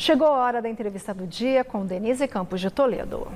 Chegou a hora da entrevista do dia com Denise Campos de Toledo.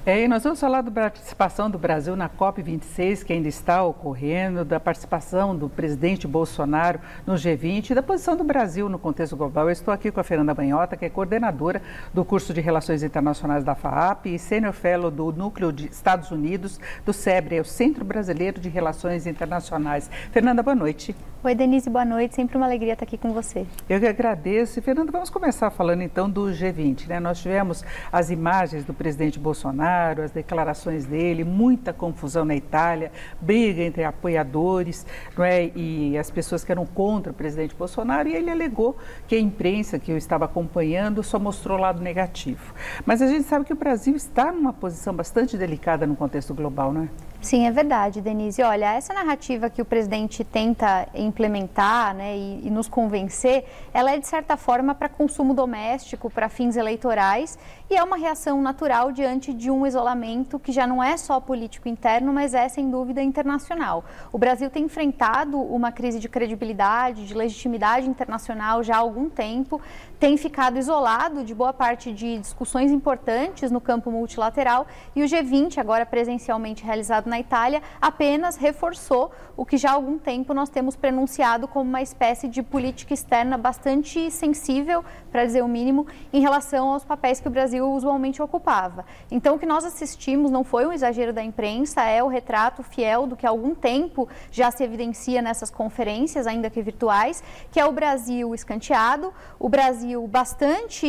E nós vamos falar da participação do Brasil na COP26, que ainda está ocorrendo, da participação do presidente Bolsonaro no G20 e da posição do Brasil no contexto global. Eu estou aqui com a Fernanda Banhota, que é coordenadora do curso de Relações Internacionais da FAAP e senior fellow do Núcleo de Estados Unidos do CEBRE, o Centro Brasileiro de Relações Internacionais. Fernanda, boa noite. Oi, Denise, boa noite. Sempre uma alegria estar aqui com você. Eu que agradeço. E, Fernanda, vamos começar falando então do G20, né? Nós tivemos as imagens do presidente Bolsonaro, as declarações dele, muita confusão na Itália, briga entre apoiadores, não é? E as pessoas que eram contra o presidente Bolsonaro, e ele alegou que a imprensa que eu estava acompanhando só mostrou o lado negativo. Mas a gente sabe que o Brasil está numa posição bastante delicada no contexto global, não é? Sim, é verdade, Denise. Olha, essa narrativa que o presidente tenta implementar, né, e nos convencer, ela é de certa forma para consumo doméstico, para fins eleitorais, e é uma reação natural diante de um isolamento que já não é só político interno, mas é sem dúvida internacional. O Brasil tem enfrentado uma crise de credibilidade, de legitimidade internacional já há algum tempo, tem ficado isolado de boa parte de discussões importantes no campo multilateral, e o G20, agora presencialmente realizado na Itália, apenas reforçou o que já há algum tempo nós temos pronunciado como uma espécie de política externa bastante sensível, para dizer o mínimo, em relação aos papéis que o Brasil usualmente ocupava. Então, o que nós assistimos não foi um exagero da imprensa, é o retrato fiel do que há algum tempo já se evidencia nessas conferências, ainda que virtuais, que é o Brasil escanteado, o Brasil bastante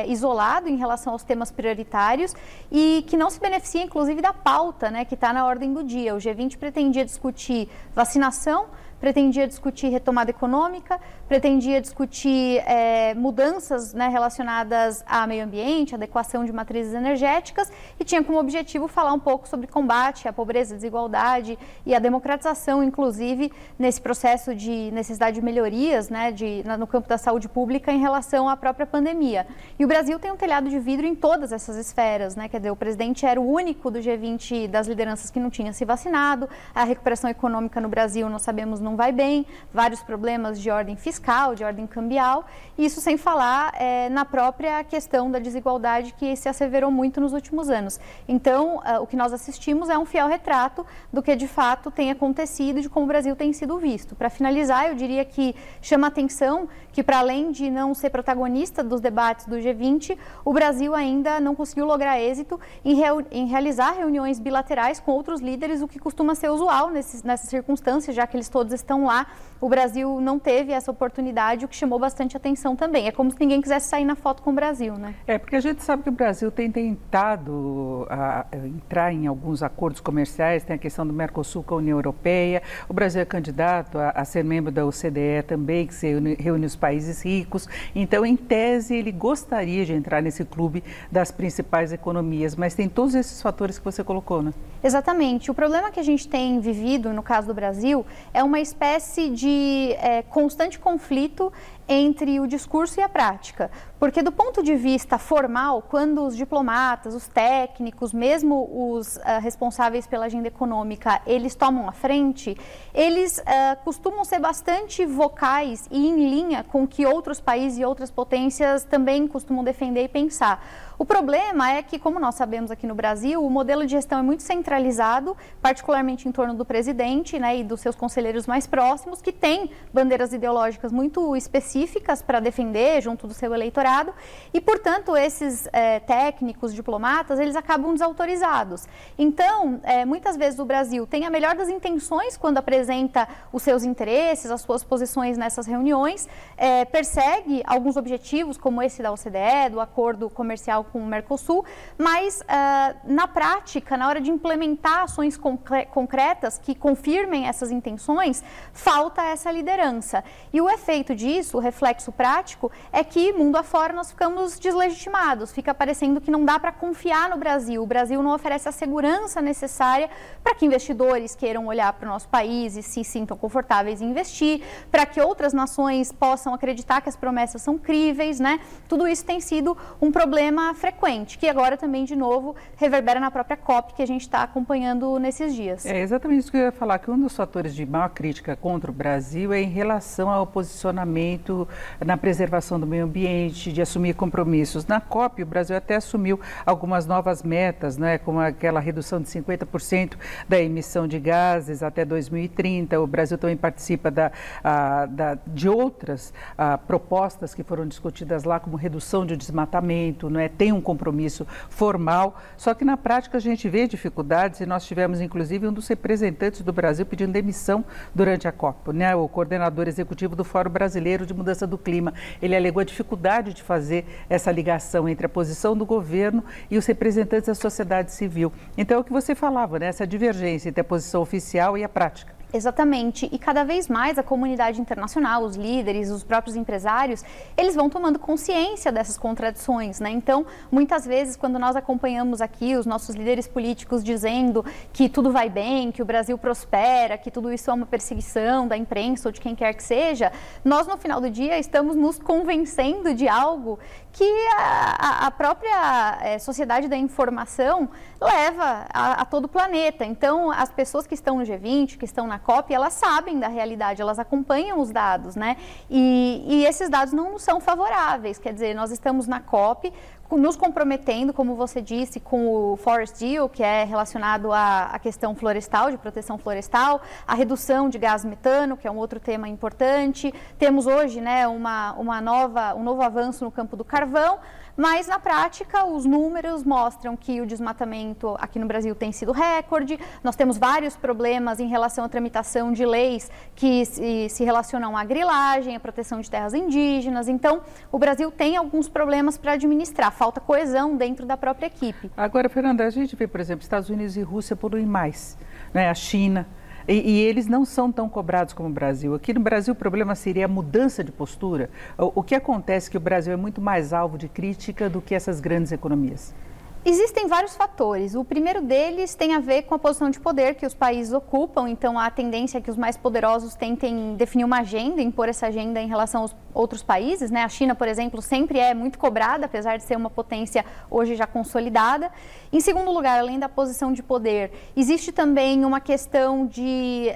isolado em relação aos temas prioritários e que não se beneficia, inclusive, da pauta, né, que está na ordem do dia. O G20 pretendia discutir vacinação, pretendia discutir retomada econômica, pretendia discutir mudanças, né, relacionadas ao meio ambiente, adequação de matrizes energéticas e tinha como objetivo falar um pouco sobre combate à pobreza, desigualdade e a democratização, inclusive, nesse processo de necessidade de melhorias, né, no campo da saúde pública em relação à própria pandemia. E o Brasil tem um telhado de vidro em todas essas esferas, né? Quer dizer, o presidente era o único do G20 das lideranças que não tinha se vacinado, a recuperação econômica no Brasil, nós sabemos, não vai bem, vários problemas de ordem fiscal, de ordem cambial, isso sem falar na própria questão da desigualdade que se asseverou muito nos últimos anos. Então, o que nós assistimos é um fiel retrato do que de fato tem acontecido e de como o Brasil tem sido visto. Para finalizar, eu diria que chama a atenção que, para além de não ser protagonista dos debates do G20, o Brasil ainda não conseguiu lograr êxito em realizar reuniões bilaterais com outros líderes, o que costuma ser usual nessas circunstâncias, já que eles todos estão lá. O Brasil não teve essa oportunidade, o que chamou bastante atenção também. É como se ninguém quisesse sair na foto com o Brasil, né? Porque a gente sabe que o Brasil tem tentado entrar em alguns acordos comerciais, tem a questão do Mercosul com a União Europeia, o Brasil é candidato a ser membro da OCDE também, que se reúne os países ricos, então, em tese, ele gostaria de entrar nesse clube das principais economias, mas tem todos esses fatores que você colocou, né? Exatamente. O problema que a gente tem vivido, no caso do Brasil, é uma espécie de constante conflito entre o discurso e a prática. Porque do ponto de vista formal, quando os diplomatas, os técnicos, mesmo os responsáveis pela agenda econômica, eles tomam a frente, eles costumam ser bastante vocais e em linha com o que outros países e outras potências também costumam defender e pensar. O problema é que, como nós sabemos aqui no Brasil, o modelo de gestão é muito centralizado, particularmente em torno do presidente, né, e dos seus conselheiros mais próximos, que têm bandeiras ideológicas muito específicas para defender junto do seu eleitorado e, portanto, esses técnicos, diplomatas, eles acabam desautorizados. Então, muitas vezes o Brasil tem a melhor das intenções quando apresenta os seus interesses, as suas posições nessas reuniões, persegue alguns objetivos, como esse da OCDE, do acordo comercial com o Mercosul, mas na prática, na hora de implementar ações concretas que confirmem essas intenções, falta essa liderança. E o efeito disso, o reflexo prático, é que mundo afora nós ficamos deslegitimados, fica parecendo que não dá para confiar no Brasil, o Brasil não oferece a segurança necessária para que investidores queiram olhar para o nosso país e se sintam confortáveis em investir, para que outras nações possam acreditar que as promessas são críveis, né? Tudo isso tem sido um problema frequente, que agora também, de novo, reverbera na própria COP que a gente está acompanhando nesses dias. É exatamente isso que eu ia falar, que um dos fatores de maior crítica contra o Brasil é em relação ao posicionamento compromisso na preservação do meio ambiente, de assumir compromissos. Na COP, o Brasil até assumiu algumas novas metas, né, como aquela redução de 50% da emissão de gases até 2030. O Brasil também participa de outras propostas que foram discutidas lá, como redução de desmatamento, né, tem um compromisso formal, só que na prática a gente vê dificuldades e nós tivemos inclusive um dos representantes do Brasil pedindo demissão durante a COP, né, o coordenador executivo do Fórum Brasileiro de Mudança do Clima. Ele alegou a dificuldade de fazer essa ligação entre a posição do governo e os representantes da sociedade civil. Então é o que você falava, né, essa divergência entre a posição oficial e a prática. Exatamente, e cada vez mais a comunidade internacional, os líderes, os próprios empresários, eles vão tomando consciência dessas contradições, né? Então, muitas vezes, quando nós acompanhamos aqui os nossos líderes políticos dizendo que tudo vai bem, que o Brasil prospera, que tudo isso é uma perseguição da imprensa ou de quem quer que seja, nós, no final do dia, estamos nos convencendo de algo que a própria sociedade da informação leva a todo o planeta. Então, as pessoas que estão no G20, que estão na COP, elas sabem da realidade, elas acompanham os dados, né? E esses dados não são favoráveis, quer dizer, nós estamos na COP, nos comprometendo, como você disse, com o Forest Deal, que é relacionado à questão florestal, de proteção florestal, a redução de gás metano, que é um outro tema importante. Temos hoje, né, um novo avanço no campo do carvão, mas na prática os números mostram que o desmatamento aqui no Brasil tem sido recorde. Nós temos vários problemas em relação à tramitação de leis que se relacionam à grilagem, à proteção de terras indígenas. Então, o Brasil tem alguns problemas para administrar. Falta coesão dentro da própria equipe. Agora, Fernanda, a gente vê, por exemplo, Estados Unidos e Rússia poluem mais, né? A China, e eles não são tão cobrados como o Brasil. Aqui no Brasil o problema seria a mudança de postura. O que acontece é que o Brasil é muito mais alvo de crítica do que essas grandes economias? Existem vários fatores. O primeiro deles tem a ver com a posição de poder que os países ocupam. Então, a tendência é que os mais poderosos tentem definir uma agenda, impor essa agenda em relação aos outros países, né? A China, por exemplo, sempre é muito cobrada, apesar de ser uma potência hoje já consolidada. Em segundo lugar, além da posição de poder, existe também uma questão de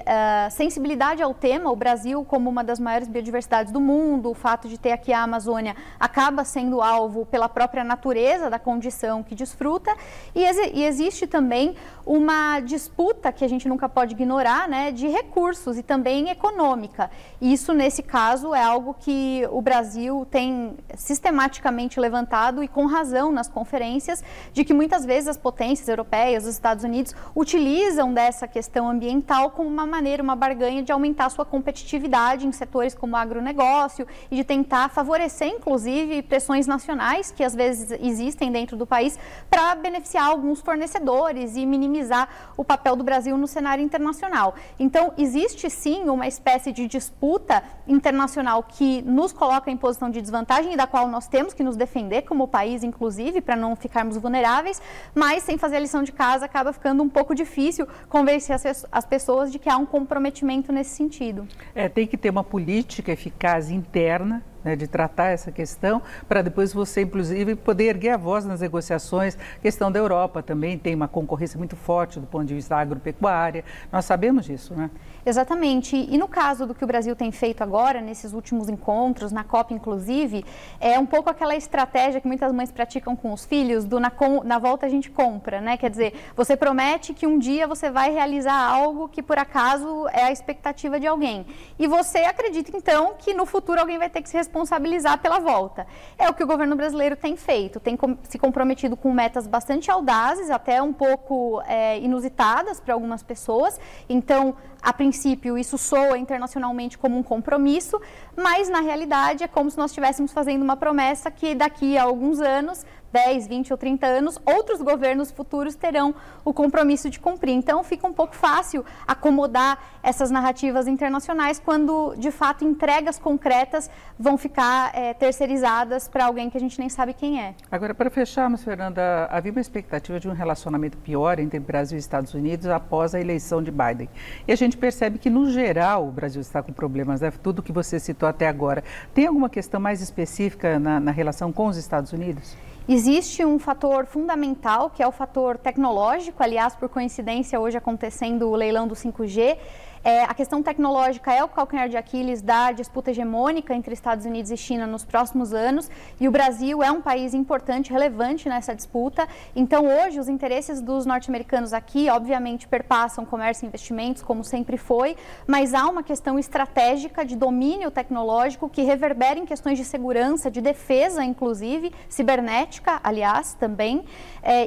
sensibilidade ao tema. O Brasil, como uma das maiores biodiversidades do mundo, o fato de ter aqui a Amazônia acaba sendo alvo pela própria natureza da condição que desfruta, e existe também uma disputa que a gente nunca pode ignorar, né, de recursos e também econômica. E isso, nesse caso, é algo que o Brasil tem sistematicamente levantado e com razão nas conferências, de que muitas vezes as potências europeias, os Estados Unidos, utilizam dessa questão ambiental como uma maneira, uma barganha de aumentar sua competitividade em setores como o agronegócio e de tentar favorecer, inclusive, pressões nacionais que às vezes existem dentro do país para beneficiar alguns fornecedores e minimizar o papel do Brasil no cenário internacional. Então, existe sim uma espécie de disputa internacional que nos coloca em posição de desvantagem e da qual nós temos que nos defender como país, inclusive, para não ficarmos vulneráveis, mas sem fazer a lição de casa acaba ficando um pouco difícil convencer as pessoas de que há um comprometimento nesse sentido. Tem que ter uma política eficaz interna, né, de tratar essa questão, para depois você, inclusive, poder erguer a voz nas negociações. A questão da Europa também tem uma concorrência muito forte do ponto de vista da agropecuária. Nós sabemos disso, né? Exatamente. E no caso do que o Brasil tem feito agora, nesses últimos encontros, na COP inclusive, é um pouco aquela estratégia que muitas mães praticam com os filhos, do na volta a gente compra, né? Quer dizer, você promete que um dia você vai realizar algo que por acaso é a expectativa de alguém. E você acredita então que no futuro alguém vai ter que se responsabilizar pela volta. É o que o governo brasileiro tem feito, tem se comprometido com metas bastante audazes, até um pouco inusitadas para algumas pessoas. Então, a princípio, isso soa internacionalmente como um compromisso, mas na realidade é como se nós estivéssemos fazendo uma promessa que daqui a alguns anos, 10, 20 ou 30 anos, outros governos futuros terão o compromisso de cumprir. Então, fica um pouco fácil acomodar essas narrativas internacionais quando, de fato, entregas concretas vão ficar terceirizadas para alguém que a gente nem sabe quem é. Agora, para fecharmos, Fernanda, havia uma expectativa de um relacionamento pior entre Brasil e Estados Unidos após a eleição de Biden. E a gente percebe que, no geral, o Brasil está com problemas, né? Tudo que você citou até agora. Tem alguma questão mais específica na relação com os Estados Unidos? Existe um fator fundamental, que é o fator tecnológico, aliás, por coincidência, hoje acontecendo o leilão do 5G, A questão tecnológica é o calcanhar de Aquiles da disputa hegemônica entre Estados Unidos e China nos próximos anos, e o Brasil é um país importante, relevante nessa disputa. Então, hoje, os interesses dos norte-americanos aqui, obviamente, perpassam comércio e investimentos, como sempre foi, mas há uma questão estratégica de domínio tecnológico que reverbera em questões de segurança, de defesa, inclusive, cibernética, aliás, também,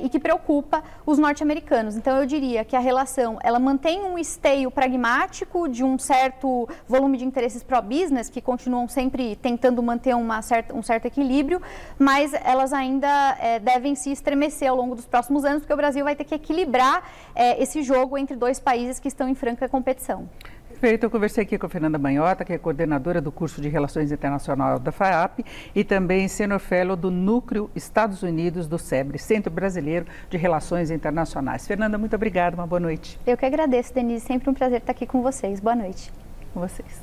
e que preocupa os norte-americanos. Então, eu diria que a relação, ela mantém um esteio pragmático de um certo volume de interesses pró-business, que continuam sempre tentando manter um certo equilíbrio, mas elas ainda devem se estremecer ao longo dos próximos anos, porque o Brasil vai ter que equilibrar esse jogo entre dois países que estão em franca competição. Perfeito, eu conversei aqui com a Fernanda Manhota, que é coordenadora do curso de Relações Internacionais da FAAP e também senior fellow do Núcleo Estados Unidos do SEBRE, Centro Brasileiro de Relações Internacionais. Fernanda, muito obrigada, uma boa noite. Eu que agradeço, Denise, sempre um prazer estar aqui com vocês. Boa noite. Com vocês.